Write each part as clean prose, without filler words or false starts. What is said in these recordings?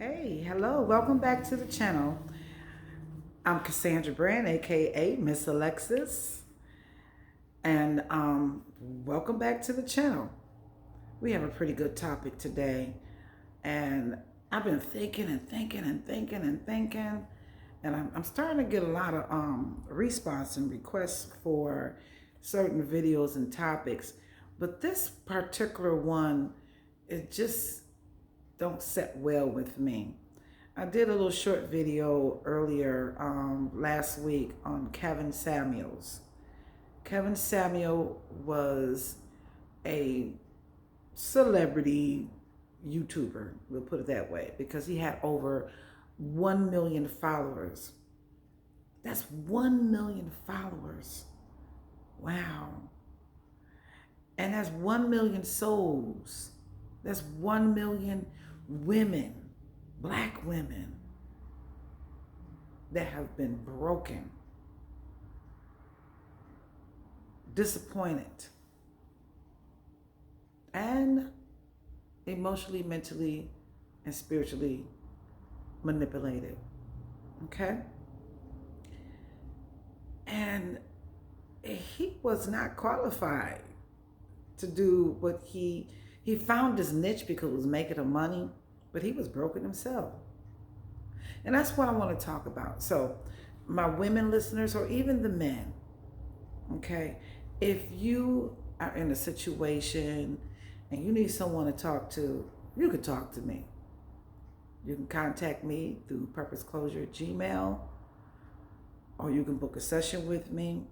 Hey, hello, welcome back to the channel. I'm Cassandra Brand, aka Miss Alexis, and welcome back to the channel. We have a pretty good topic today, and I've been thinking and I'm starting to get a lot of response and requests for certain videos and topics, but this particular one, it just don't set well with me. I did a little short video earlier last week on Kevin Samuels. Kevin Samuel was a celebrity YouTuber, we'll put it that way, because he had over 1 million followers. That's 1 million followers. Wow. And that's 1 million souls. That's 1 million women, Black women, that have been broken, disappointed, and emotionally, mentally, and spiritually manipulated. Okay? And he was not qualified to do what he found his niche because it was making him money, but he was broken himself. And that's what I want to talk about. So my women listeners, or even the men, okay, if you are in a situation and you need someone to talk to, you can talk to me. You can contact me through Purpose Closure Gmail, or you can book a session with me,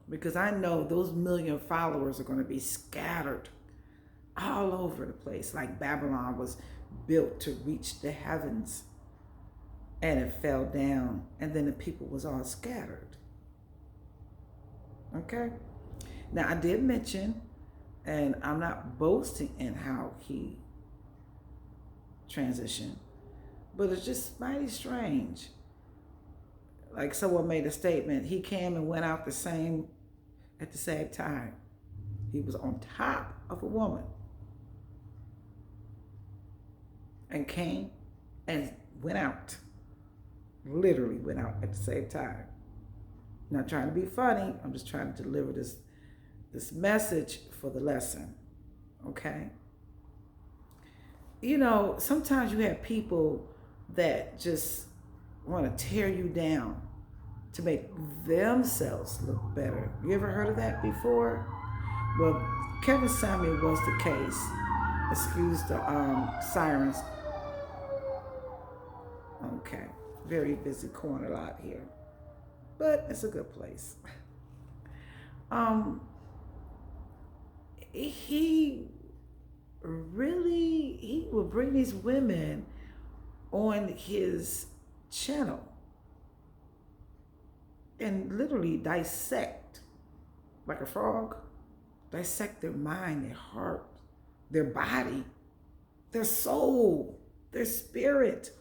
because I know those million followers are going to be scattered all over the place, like Babylon was built to reach the heavens, and it fell down, and then the people was all scattered. Okay? Now, I did mention, and I'm not boasting in how he transitioned, but it's just mighty strange. Like someone made a statement, he came and went out at the same time. He was on top of a woman and came and went out. Literally went out at the same time. Not trying to be funny, I'm just trying to deliver this message for the lesson. Okay? You know, sometimes you have people that just want to tear you down to make themselves look better. You ever heard of that before? Well, Kevin Samuel was the case. Excuse the sirens. Okay, very busy corner lot here, but it's a good place. He will bring these women on his channel and literally dissect, like a frog, dissect their mind, their heart, their body, their soul, their spirit.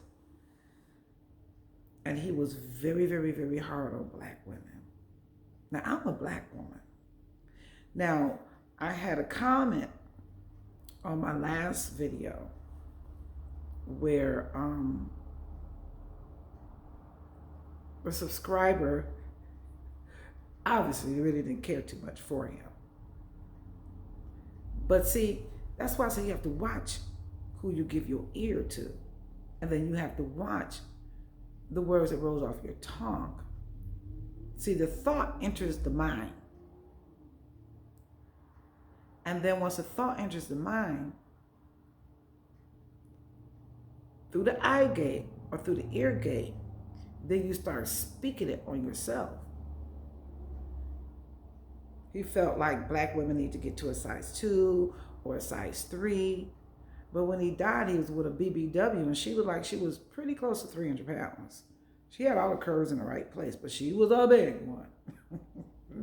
And he was very, very, very hard on Black women. Now, I'm a Black woman. Now, I had a comment on my last video where a subscriber obviously really didn't care too much for him. But see, that's why I say you have to watch who you give your ear to. And then you have to watch the words that rolls off your tongue. See, the thought enters the mind. And then once the thought enters the mind, through the eye gate or through the ear gate, then you start speaking it on yourself. He felt like Black women need to get to a size 2 or a size 3. But when he died, he was with a BBW, and she looked like she was pretty close to 300 pounds. She had all the curves in the right place, but she was a big one.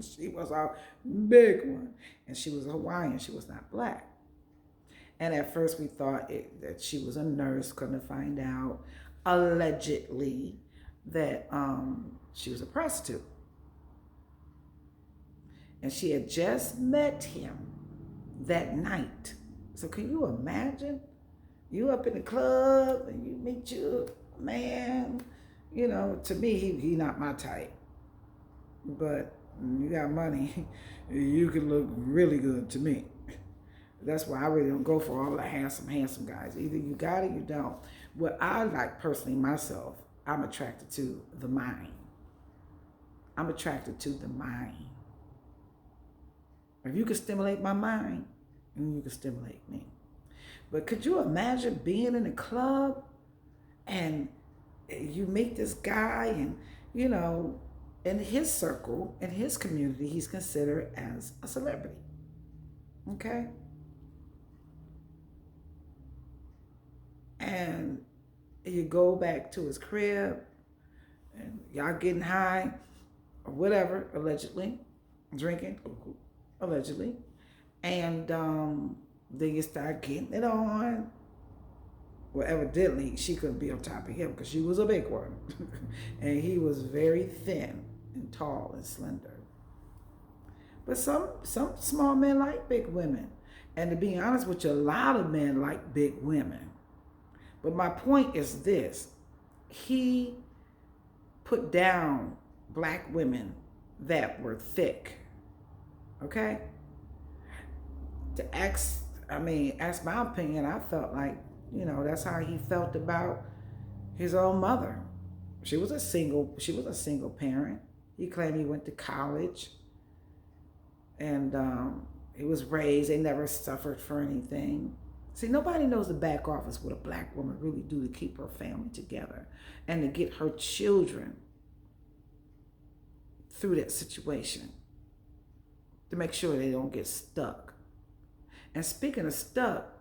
She was a big one. And she was a Hawaiian. She was not Black. And at first we thought that she was a nurse, couldn't find out, allegedly, that she was a prostitute. And she had just met him that night. So can you imagine? You up in the club and you meet with you, man. You know, to me, he not my type. But you got money, you can look really good to me. That's why I really don't go for all the handsome guys. Either you got it, you don't. What I like personally myself, I'm attracted to the mind. I'm attracted to the mind. If you can stimulate my mind, then you can stimulate me. But could you imagine being in a club and you meet this guy and, you know, in his circle, in his community, he's considered as a celebrity. Okay? And you go back to his crib and y'all getting high or whatever, allegedly, drinking, allegedly. And then you start getting it on. Well, evidently, she couldn't be on top of him because she was a big one. And he was very thin and tall and slender. But some small men like big women. And to be honest with you, a lot of men like big women. But my point is this. He put down black women that were thick. Okay? To ask my opinion, I felt like, you know, that's how he felt about his own mother. She was a single parent. He claimed he went to college and he was raised. They never suffered for anything. See, nobody knows the back office what a black woman really do to keep her family together and to get her children through that situation, to make sure they don't get stuck. And speaking of stuck,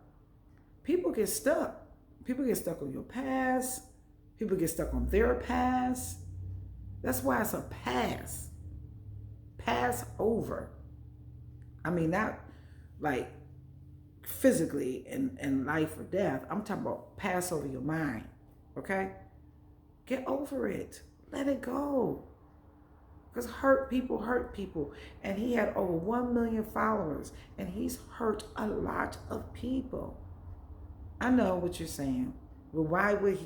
people get stuck. People get stuck on your past. People get stuck on their past. That's why it's a pass. Pass over. I mean, not like physically in life or death. I'm talking about pass over your mind. Okay? Get over it. Let it go. Because hurt people. And he had over 1 million followers. And he's hurt a lot of people. I know what you're saying. Well, why would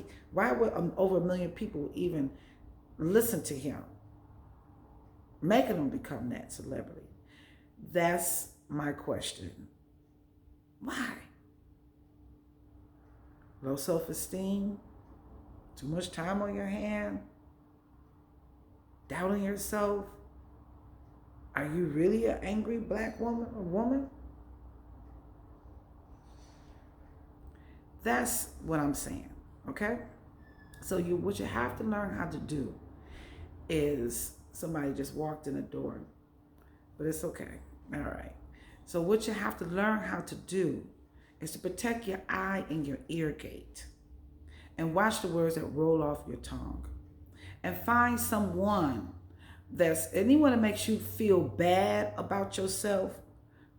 over 1 million people even listen to him? Making him become that celebrity. That's my question. Why? Low self-esteem? Too much time on your hand? Doubting yourself? Are you really an angry black woman or woman? That's what I'm saying, okay? So what you have to learn how to do is, somebody just walked in the door, but it's okay, all right. So what you have to learn how to do is to protect your eye and your ear gate and watch the words that roll off your tongue. And find anyone that makes you feel bad about yourself,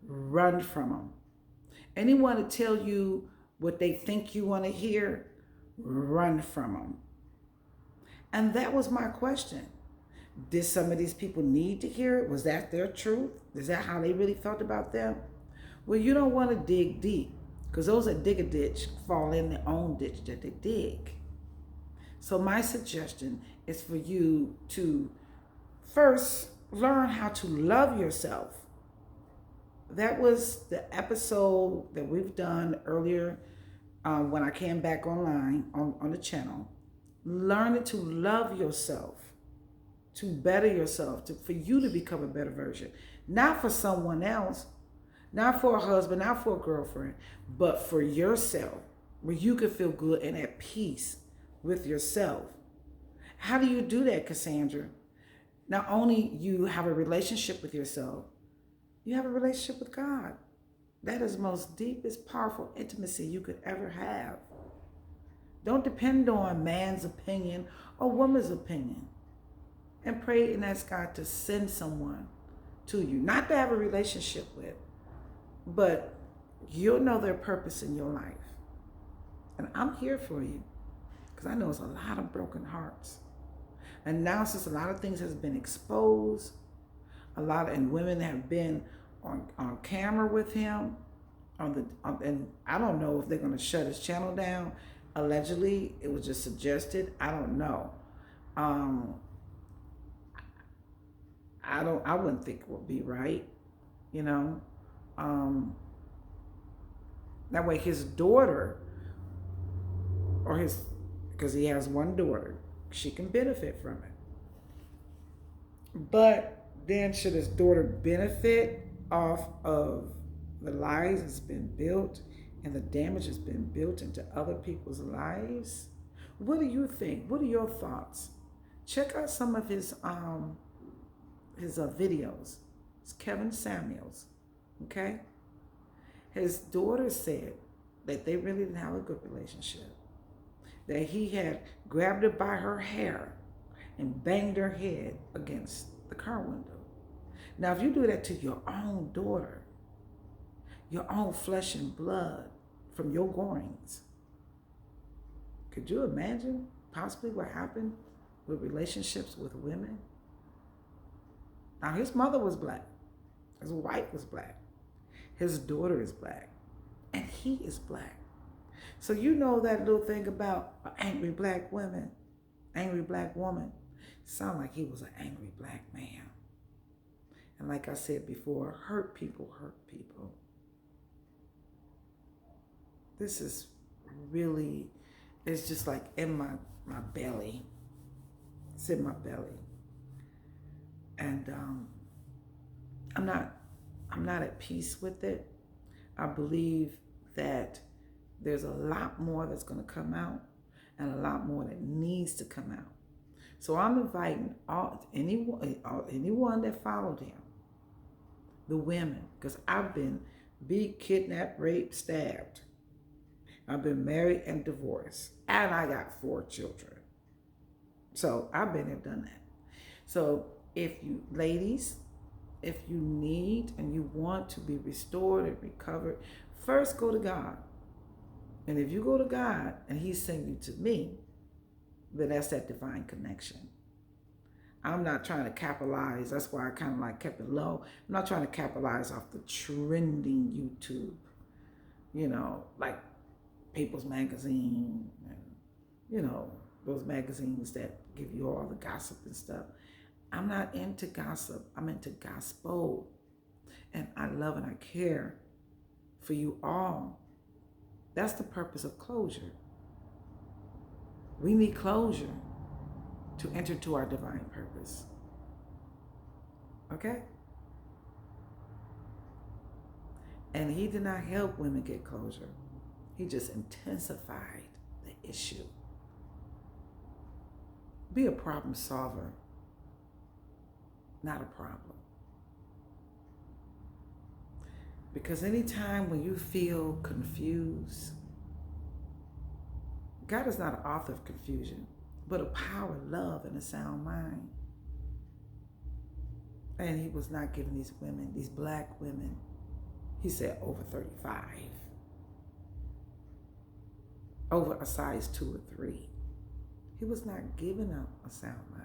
run from them. Anyone to tell you what they think you want to hear, run from them. And that was my question. Did some of these people need to hear it? Was that their truth? Is that how they really felt about them? Well, you don't want to dig deep, because those that dig a ditch fall in their own ditch that they dig. So my suggestion is for you to first learn how to love yourself. That was the episode that we've done earlier when I came back online on the channel. Learning to love yourself, to better yourself, for you to become a better version. Not for someone else, not for a husband, not for a girlfriend, but for yourself, where you can feel good and at peace with yourself. How do you do that, Cassandra? Not only you have a relationship with yourself, you have a relationship with God. That is the most deepest, powerful intimacy you could ever have. Don't depend on man's opinion or woman's opinion. And pray and ask God to send someone to you. Not to have a relationship with, but you'll know their purpose in your life. And I'm here for you, because I know it's a lot of broken hearts. And now, since a lot of things has been exposed, and women have been on camera with him, and I don't know if they're going to shut his channel down, Allegedly, it was just suggested. I don't know. Um, I wouldn't think it would be right, you know. Um, that way his daughter or his, because he has one daughter, she can benefit from it. But then should his daughter benefit off of the lies that's been built and the damage that's been built into other people's lives? What do you think? What are your thoughts? Check out some of his videos. It's Kevin Samuels. Okay? His daughter said that they really didn't have a good relationship. That he had grabbed her by her hair and banged her head against the car window. Now, if you do that to your own daughter, your own flesh and blood from your goings, could you imagine possibly what happened with relationships with women? Now, his mother was black. His wife was black. His daughter is black. And he is black. So you know that little thing about an angry black woman, angry black woman. Sound like he was an angry black man. And like I said before, hurt people hurt people. This is really, it's just like in my belly. It's in my belly. And I'm not at peace with it. I believe that there's a lot more that's going to come out and a lot more that needs to come out. So I'm inviting anyone that followed him, the women, because I've been beat, kidnapped, raped, stabbed. I've been married and divorced, and I got 4 children. So I've been there, done that. So if you, ladies, if you need and you want to be restored and recovered, first go to God. And if you go to God and he's sending you to me, then that's that divine connection. I'm not trying to capitalize. That's why I kind of like kept it low. I'm not trying to capitalize off the trending YouTube, like People's Magazine and, those magazines that give you all the gossip and stuff. I'm not into gossip. I'm into gospel. And I love and I care for you all. That's the purpose of closure. We need closure to enter to our divine purpose. Okay? And he did not help women get closure. He just intensified the issue. Be a problem solver, not a problem. Because anytime when you feel confused, God is not an author of confusion, but a power, love, and a sound mind. And he was not giving these women, these black women, he said over 35, over a size 2 or 3. He was not giving them a sound mind.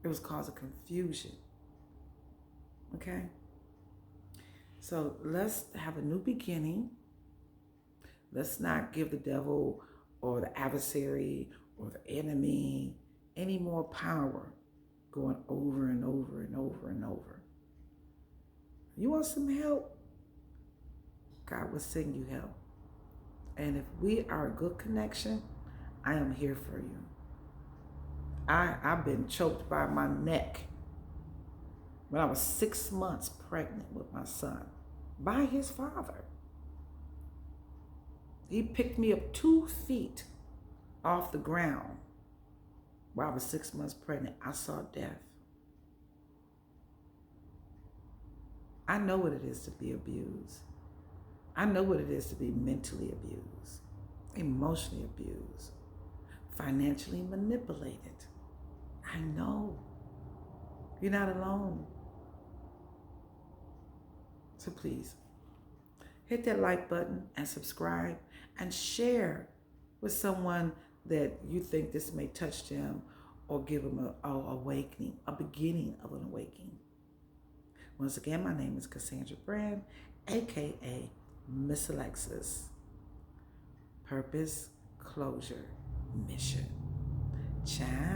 It was causing confusion. Okay? So let's have a new beginning. Let's not give the devil or the adversary or the enemy any more power going over and over and over and over. You want some help? God will send you help. And if we are a good connection, I am here for you. I've been choked by my neck when I was 6 months pregnant with my son by his father. He picked me up 2 feet off the ground while I was 6 months pregnant. I saw death. I know what it is to be abused. I know what it is to be mentally abused, emotionally abused, financially manipulated. I know. You're not alone. So please, hit that like button and subscribe and share with someone that you think this may touch them or give them a awakening, a beginning of an awakening. Once again, my name is Cassandra Brand, aka Miss Alexis. purpose, closure, mission. Child,